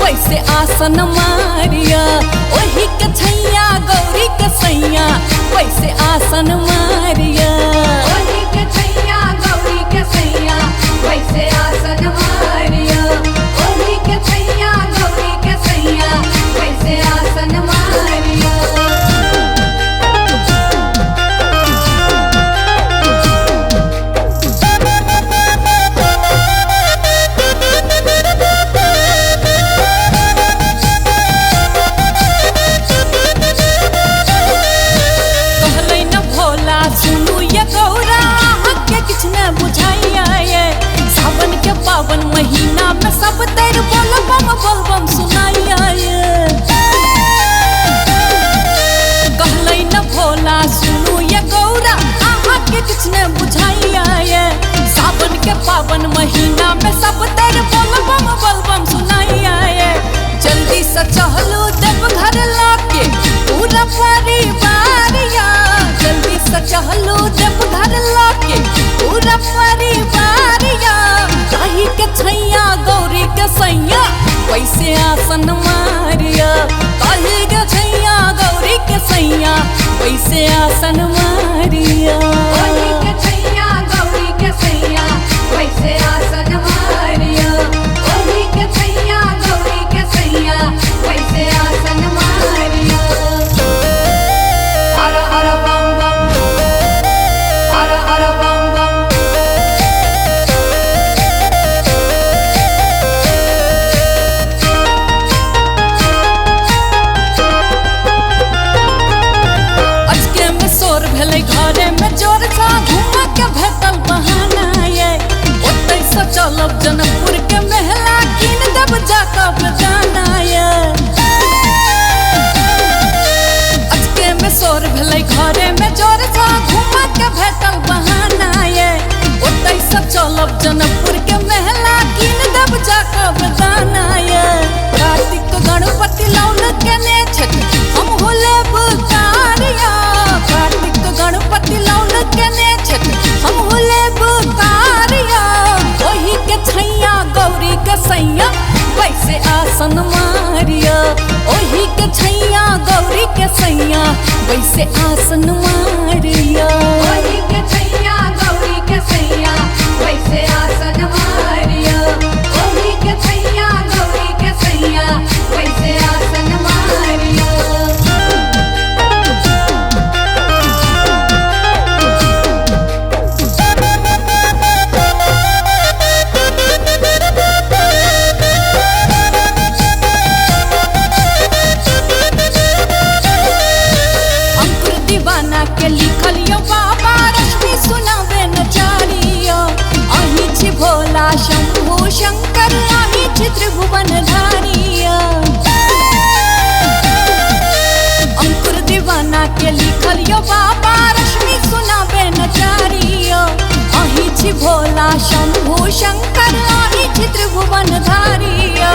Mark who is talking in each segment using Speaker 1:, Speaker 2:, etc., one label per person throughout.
Speaker 1: वैसे आसन मारिया। ओही के छैया गौरी के सैया वैसे आसन मारिया।
Speaker 2: ओही के छैया गौरी के सैया वैसे आसन मारिया। ओही के छैया गौरी के सैया वैसे आसन मारिया।
Speaker 1: सुनू ये गौरा के किछ न बुझाइया ये। सावन के पावन महीना में सब तेर बोलबम बोलबम सुनाइया ये। कहलै न भोला सुनू ये गौरा के किछ न बुझाइया ये। सावन के पावन महीना में सब तेर बोलबम बोलबम सुनाइया ये। जल्दी से चहलू देवघर लाके पूरा परिवारिया। जल्दी से चहलू देवघर लाके पूरा परिवारिया। ताही के छैया गौरी के सैया वैसे आसन मारिया। ताही के छैया गौरी के सैया वैसे आसन मारिया।
Speaker 2: ओही के छैया गौरी के सैया वैसे आसन मारिया। ओही के छैया गौरी के सैया वैसे आसन मारिया। हर हर बम बम, हर हर बम बम।
Speaker 1: अजके में शोर भेलै घरे में जोर सा घुमा के भेटल बहाना ये। ओतै से चलब जनकपुर के महला कीन देब जाकऽ बेदाना ये। अजके में शोर भेलै घरे में जोर सा घुमा के भेटल बहाना ये। ओतै से चलब जनकपुर के महला कीन देब जाकऽ बेदाना ये। कार्तिक गणपति लौल केने छथि हम होले बुकारिया। कार्तिक गणपति लौल केने छथि हम होले बुकारिया। ओही के छैया गौरी के सैया वैसे आसन मारिया। ओही के छैया गौरी के सैया वैसे आसन मारिया।
Speaker 2: ओही के छैया गौरी के सैया वैसे आसन मारिया। ओही के छैया गौरी के सैया वैसे आसन मारिया।
Speaker 1: अंकुर दीवाना के लिखल यो बाबा रश्मि सुनावे नचारिया। अही छी भोला शंभु शंकर अही छी त्रिभुवन धारिया। अंकुर दीवाना के लिखल यो बाबा रश्मि सुनावे नचारिया। अही छी भोला शंभु शंकर अही छी त्रिभुवन धारिया।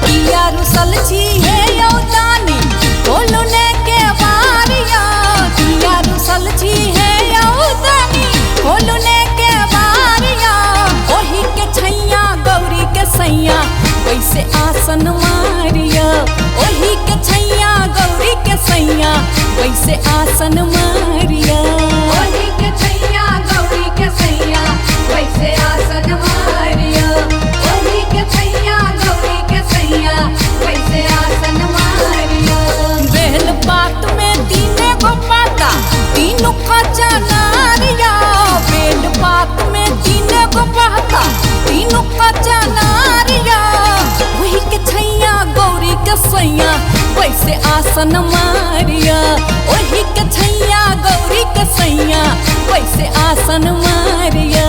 Speaker 1: किया रुसल छी हे यौदानी बोलो ने के बारिया। किया रुसल छी हे यौदानी बोलो ने के बारिया। ओही के छैया गौरी के सैया वैसे आसन मारिया। ओही के छैया गौरी के सैया वैसे आसन मारिया।
Speaker 2: ओही के छैया गौरी के सैया वैसे आसन मारिया। ओही के छैया गौरी के सैया वैसे आसन मारिया।
Speaker 1: बेल पात में तीने गो पाता तीनों का चनारिया। बेल पात में तीने गो पाता तीनों का चनारिया। वही के छैया गौरी के सैया वैसे आसन मारिया। वही के छैया गौरी के सैया वैसे आसन मारिया।